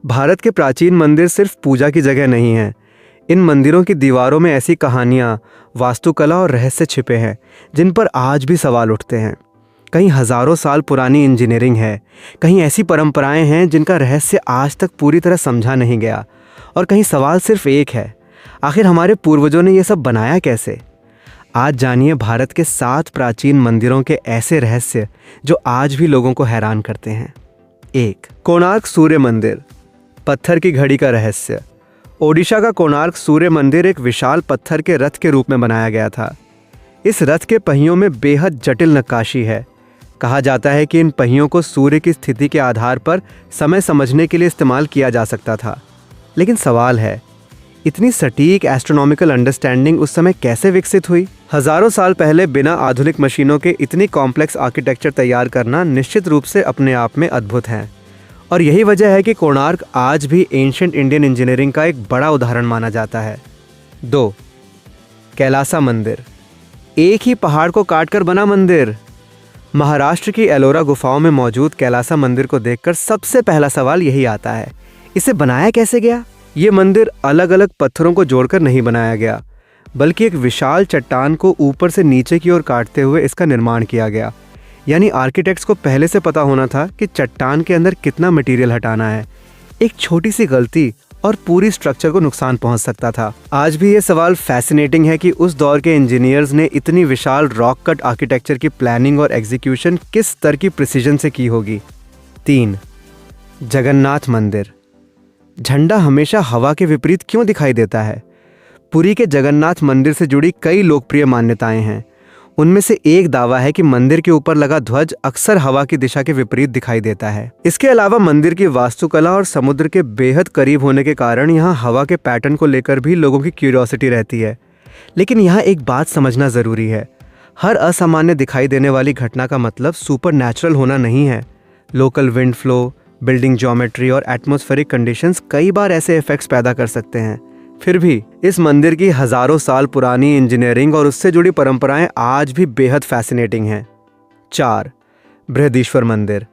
भारत के प्राचीन मंदिर सिर्फ पूजा की जगह नहीं हैं। इन मंदिरों की दीवारों में ऐसी कहानियाँ, वास्तुकला और रहस्य छिपे हैं जिन पर आज भी सवाल उठते हैं। कहीं हजारों साल पुरानी इंजीनियरिंग है, कहीं ऐसी परंपराएं हैं जिनका रहस्य आज तक पूरी तरह समझा नहीं गया, और कहीं सवाल सिर्फ एक है, आखिर हमारे पूर्वजों ने ये सब बनाया कैसे। आज जानिए भारत के 7 प्राचीन मंदिरों के ऐसे रहस्य जो आज भी लोगों को हैरान करते हैं। 1. कोणार्क सूर्य मंदिर, पत्थर की घड़ी का रहस्य। ओडिशा का कोणार्क सूर्य मंदिर एक विशाल पत्थर के रथ के रूप में बनाया गया था। इस रथ के पहियों में बेहद जटिल नक्काशी है। कहा जाता है कि इन पहियों को सूर्य की स्थिति के आधार पर समय समझने के लिए इस्तेमाल किया जा सकता था। लेकिन सवाल है, इतनी सटीक एस्ट्रोनॉमिकल अंडरस्टैंडिंग उस समय कैसे विकसित हुई? हजारों साल पहले बिना आधुनिक मशीनों के इतनी कॉम्प्लेक्स आर्किटेक्चर तैयार करना निश्चित रूप से अपने आप में अद्भुत है। और यही वजह है कि कोणार्क आज भी एंशिएंट इंडियन इंजीनियरिंग का एक बड़ा उदाहरण माना जाता है। 2. कैलासा मंदिर, एक ही पहाड़ को काटकर बना मंदिर। महाराष्ट्र की एलोरा गुफाओं में मौजूद कैलासा मंदिर को देखकर सबसे पहला सवाल यही आता है, इसे बनाया कैसे गया? ये मंदिर अलग अलग पत्थरों को जोड़कर नहीं बनाया गया, बल्कि एक विशाल चट्टान को ऊपर से नीचे की ओर काटते हुए इसका निर्माण किया गया। यानी आर्किटेक्ट्स को पहले से पता होना था कि चट्टान के अंदर कितना मटेरियल हटाना है। एक छोटी सी गलती और पूरी स्ट्रक्चर को नुकसान पहुंच सकता था। आज भी ये सवाल फैसिनेटिंग है कि उस दौर के इंजीनियर्स ने इतनी विशाल रॉक कट आर्किटेक्चर की प्लानिंग और एग्जीक्यूशन किस स्तर की प्रिसीजन से की होगी। 3. जगन्नाथ मंदिर, झंडा हमेशा हवा के विपरीत क्यों दिखाई देता है? पुरी के जगन्नाथ मंदिर से जुड़ी कई लोकप्रिय मान्यताएं हैं। उनमें से एक दावा है कि मंदिर के ऊपर लगा ध्वज अक्सर हवा की दिशा के विपरीत दिखाई देता है। इसके अलावा मंदिर की वास्तुकला और समुद्र के बेहद करीब होने के कारण यहाँ हवा के पैटर्न को लेकर भी लोगों की क्यूरियोसिटी रहती है। लेकिन यहाँ एक बात समझना जरूरी है, हर असामान्य दिखाई देने वाली घटना का मतलब सुपर नेचुरल होना नहीं है। Local wind flow, building geometry और एटमॉस्फेरिक कंडीशंस कई बार ऐसे इफेक्ट्स पैदा कर सकते हैं। फिर भी इस मंदिर की हजारों साल पुरानी इंजीनियरिंग और उससे जुड़ी परंपराएं आज भी बेहद फैसिनेटिंग हैं। 4. बृहदीश्वर मंदिर,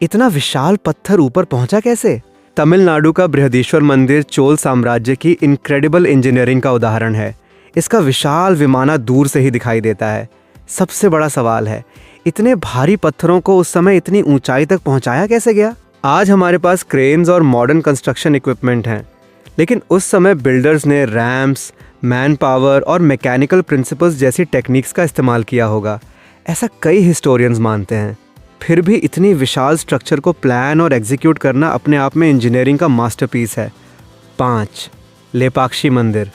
इतना विशाल पत्थर ऊपर पहुंचा कैसे? तमिलनाडु का बृहदीश्वर मंदिर चोल साम्राज्य की इनक्रेडिबल इंजीनियरिंग का उदाहरण है। इसका विशाल विमाना दूर से ही दिखाई देता है। सबसे बड़ा सवाल है, इतने भारी पत्थरों को उस समय इतनी ऊंचाई तक पहुंचाया कैसे गया? आज हमारे पास क्रेन्स और मॉडर्न कंस्ट्रक्शन इक्विपमेंट हैं, लेकिन उस समय बिल्डर्स ने रैम्प्स, मैन पावर और मैकेनिकल प्रिंसिपल्स जैसी टेक्निक्स का इस्तेमाल किया होगा, ऐसा कई हिस्टोरियंस मानते हैं। फिर भी इतनी विशाल स्ट्रक्चर को प्लान और एग्जीक्यूट करना अपने आप में इंजीनियरिंग का मास्टरपीस है। 5. लेपाक्षी मंदिर,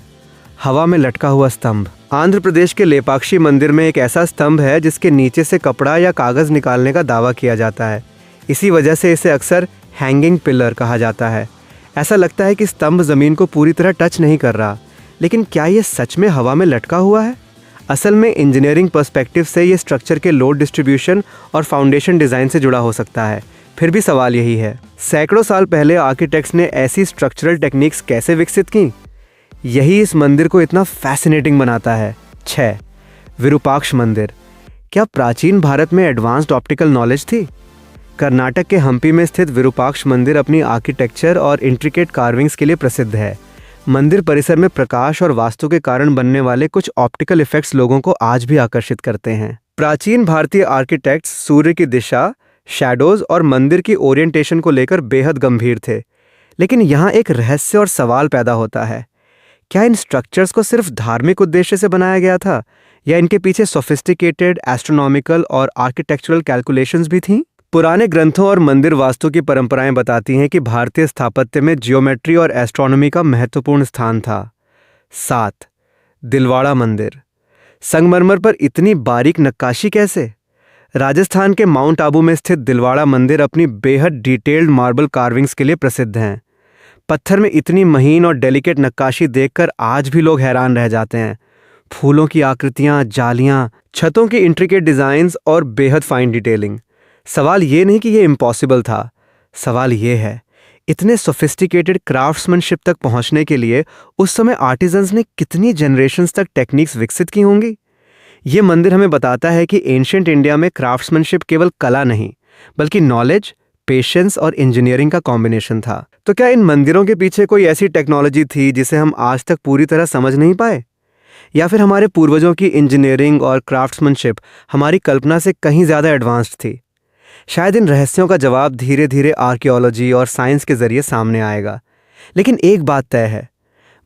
हवा में लटका हुआ स्तंभ। आंध्र प्रदेश के लेपाक्षी मंदिर में एक ऐसा स्तंभ है जिसके नीचे से कपड़ा या कागज निकालने का दावा किया जाता है। इसी वजह से इसे अक्सर हैंगिंग पिलर कहा जाता है। ऐसा लगता है कि स्तंभ जमीन को पूरी तरह टच नहीं कर रहा, लेकिन क्या ये सच में हवा में लटका हुआ है? असल में इंजीनियरिंग पर्सपेक्टिव से ये स्ट्रक्चर के लोड डिस्ट्रीब्यूशन और फाउंडेशन डिज़ाइन से जुड़ा हो सकता है। फिर भी सवाल यही है, सैकड़ों साल पहले आर्किटेक्ट्स ने ऐसी स्ट्रक्चरल टेक्निक्स कैसे विकसित की? यही इस मंदिर को इतना फैसिनेटिंग बनाता है। 6. विरूपाक्ष मंदिर, क्या प्राचीन भारत में एडवांस्ड ऑप्टिकल नॉलेज थी? कर्नाटक के हम्पी में स्थित विरूपाक्ष मंदिर अपनी आर्किटेक्चर और इंट्रिकेट कार्विंग्स के लिए प्रसिद्ध है। मंदिर परिसर में प्रकाश और वास्तु के कारण बनने वाले कुछ ऑप्टिकल इफेक्ट्स लोगों को आज भी आकर्षित करते हैं। प्राचीन भारतीय आर्किटेक्ट्स सूर्य की दिशा, शैडोज और मंदिर की ओरिएंटेशन को लेकर बेहद गंभीर थे। लेकिन यहाँ एक रहस्य और सवाल पैदा होता है, क्या इन स्ट्रक्चर्स को सिर्फ धार्मिक उद्देश्य से बनाया गया था, या इनके पीछे सोफिस्टिकेटेड एस्ट्रोनॉमिकल और आर्किटेक्चरल कैलकुलेशंस भी थीं? पुराने ग्रंथों और मंदिर वास्तु की परंपराएं बताती हैं कि भारतीय स्थापत्य में जियोमेट्री और एस्ट्रोनॉमी का महत्वपूर्ण स्थान था। 7. दिलवाड़ा मंदिर, संगमरमर पर इतनी बारीक नक्काशी कैसे? राजस्थान के माउंट आबू में स्थित दिलवाड़ा मंदिर अपनी बेहद डिटेल्ड मार्बल कार्विंग्स के लिए प्रसिद्ध हैं। पत्थर में इतनी महीन और डेलिकेट नक्काशी देखकर आज भी लोग हैरान रह जाते हैं। फूलों की आकृतियां, जालियां, छतों की इंट्रिकेट डिजाइन्स और बेहद फाइन डिटेलिंग। सवाल ये नहीं कि ये इम्पॉसिबल था, सवाल ये है, इतने सोफिस्टिकेटेड क्राफ्ट्समैनशिप तक पहुंचने के लिए उस समय आर्टिजन्स ने कितनी जनरेशन्स तक टेक्निक्स विकसित की होंगी? ये मंदिर हमें बताता है कि एंशिएंट इंडिया में क्राफ्ट्समैनशिप केवल कला नहीं, बल्कि नॉलेज, पेशेंस और इंजीनियरिंग का कॉम्बिनेशन था। तो क्या इन मंदिरों के पीछे कोई ऐसी टेक्नोलॉजी थी जिसे हम आज तक पूरी तरह समझ नहीं पाए, या फिर हमारे पूर्वजों की इंजीनियरिंग और क्राफ्ट्समैनशिप हमारी कल्पना से कहीं ज़्यादा एडवांस्ड थी? शायद इन रहस्यों का जवाब धीरे धीरे आर्कियोलॉजी और साइंस के जरिए सामने आएगा। लेकिन एक बात तय है,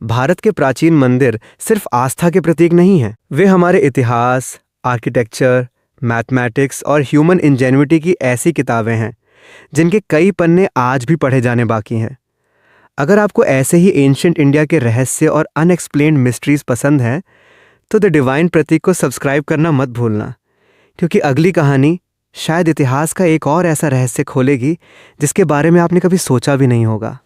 भारत के प्राचीन मंदिर सिर्फ आस्था के प्रतीक नहीं हैं। वे हमारे इतिहास, आर्किटेक्चर, मैथमेटिक्स और ह्यूमन इंजेन्युइटी की ऐसी किताबें हैं जिनके कई पन्ने आज भी पढ़े जाने बाकी हैं। अगर आपको ऐसे ही एंशिएंट इंडिया के रहस्य और अनएक्सप्लेन्ड मिस्ट्रीज पसंद हैं, तो द डिवाइन प्रतीक को सब्सक्राइब करना मत भूलना, क्योंकि अगली कहानी शायद इतिहास का एक और ऐसा रहस्य खोलेगी जिसके बारे में आपने कभी सोचा भी नहीं होगा।